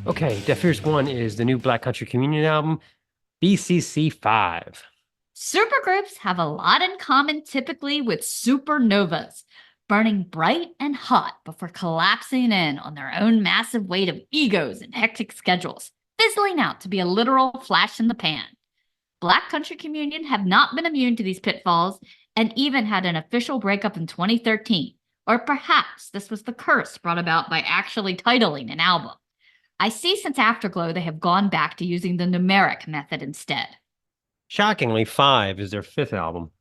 Okay, Deaf Ears 1 is the new Black Country Communion album, BCC 5. Supergroups have a lot in common typically with supernovas, burning bright and hot before collapsing in on their own massive weight of egos and hectic schedules, fizzling out to be a literal flash in the pan. Black Country Communion have not been immune to these pitfalls and even had an official breakup in 2013. Or perhaps this was the curse brought about by actually titling an album. I see since Afterglow they have gone back to using the numeric method instead. Shockingly, 5 is their fifth album.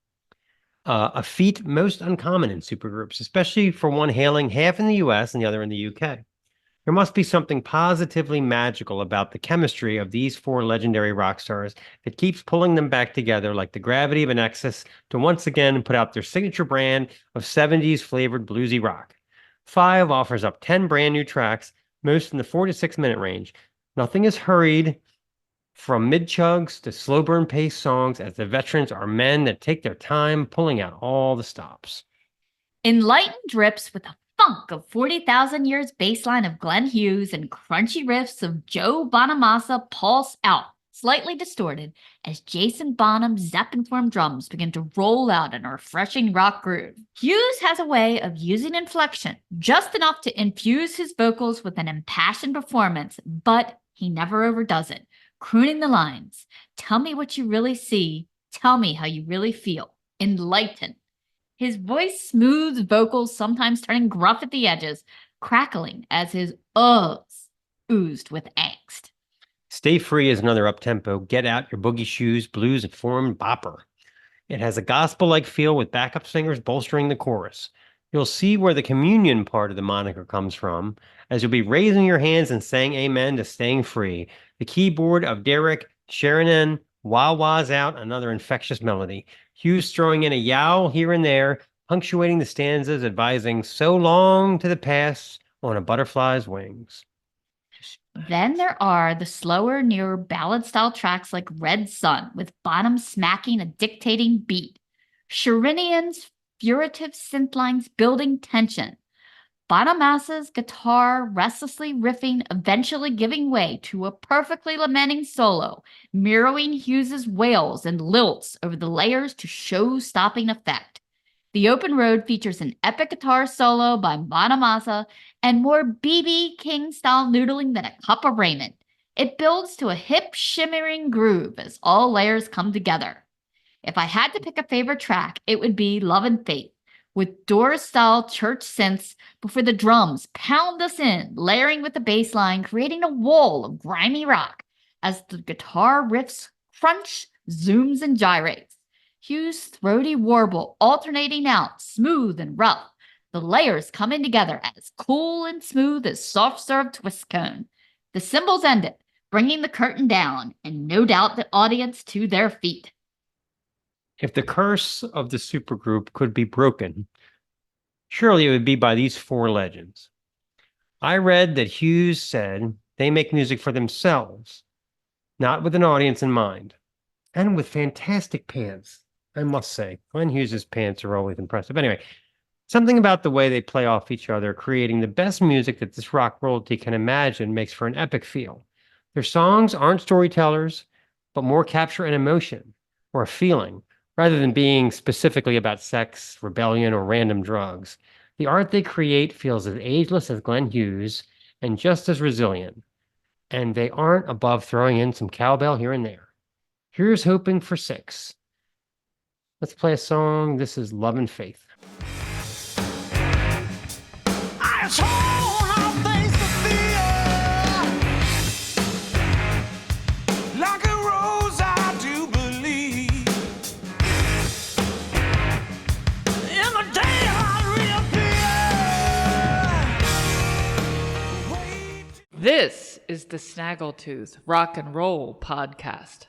A feat most uncommon in supergroups, especially for one hailing half in the US and the other in the UK. There must be something positively magical about the chemistry of these four legendary rock stars that keeps pulling them back together like the gravity of an excess to once again put out their signature brand of 70s flavored bluesy rock. 5 offers up 10 brand new tracks, most in the 4 to 6 minute range. Nothing is hurried, from mid-chugs to slow burn pace songs, as the veterans are men that take their time pulling out all the stops. Enlightened rips with a funk of 40,000 years baseline of Glenn Hughes and crunchy riffs of Joe Bonamassa pulse out, slightly distorted, as Jason Bonham's Zeppelin-formed drums begin to roll out in a refreshing rock groove. Hughes has a way of using inflection, just enough to infuse his vocals with an impassioned performance, but he never overdoes it, crooning the lines, "Tell me what you really see, tell me how you really feel, enlighten." His voice smooths vocals, sometimes turning gruff at the edges, crackling as his uhs oozed with angst. Stay Free is another up-tempo, get out your boogie shoes, blues and form bopper. It has a gospel-like feel with backup singers bolstering the chorus. You'll see where the communion part of the moniker comes from, as you'll be raising your hands and saying amen to Staying Free. The keyboard of Derek Sheridan wah-wahs out another infectious melody. Hughes throwing in a yowl here and there, punctuating the stanzas, advising so long to the past on a butterfly's wings. Then there are the slower, nearer ballad-style tracks like Red Sun, with Bonham smacking a dictating beat. Sherinian's furtive synth lines building tension. Bonamassa's guitar restlessly riffing, eventually giving way to a perfectly lamenting solo, mirroring Hughes's wails and lilts over the layers to show-stopping effect. The Open Road features an epic guitar solo by Bonamassa and more BB King-style noodling than a cup of ramen. It builds to a hip, shimmering groove as all layers come together. If I had to pick a favorite track, it would be Love and Faith, with Doors-style church synths before the drums pound us in, layering with the bass line, creating a wall of grimy rock as the guitar riffs crunch, zooms, and gyrates. Hughes' throaty warble alternating out, smooth and rough, the layers coming together as cool and smooth as soft-served twist cone. The cymbals end it, bringing the curtain down, and no doubt the audience to their feet. If the curse of the supergroup could be broken, surely it would be by these four legends. I read that Hughes said they make music for themselves, not with an audience in mind, and with fantastic pants. I must say, Glenn Hughes' pants are always impressive. Anyway, something about the way they play off each other, creating the best music that this rock royalty can imagine, makes for an epic feel. Their songs aren't storytellers, but more capture an emotion or a feeling, rather than being specifically about sex, rebellion, or random drugs. The art they create feels as ageless as Glenn Hughes and just as resilient. And they aren't above throwing in some cowbell here and there. Here's hoping for 6. Let's play a song. This is Love and Faith. This is the Snaggletooth Rock and Roll Podcast.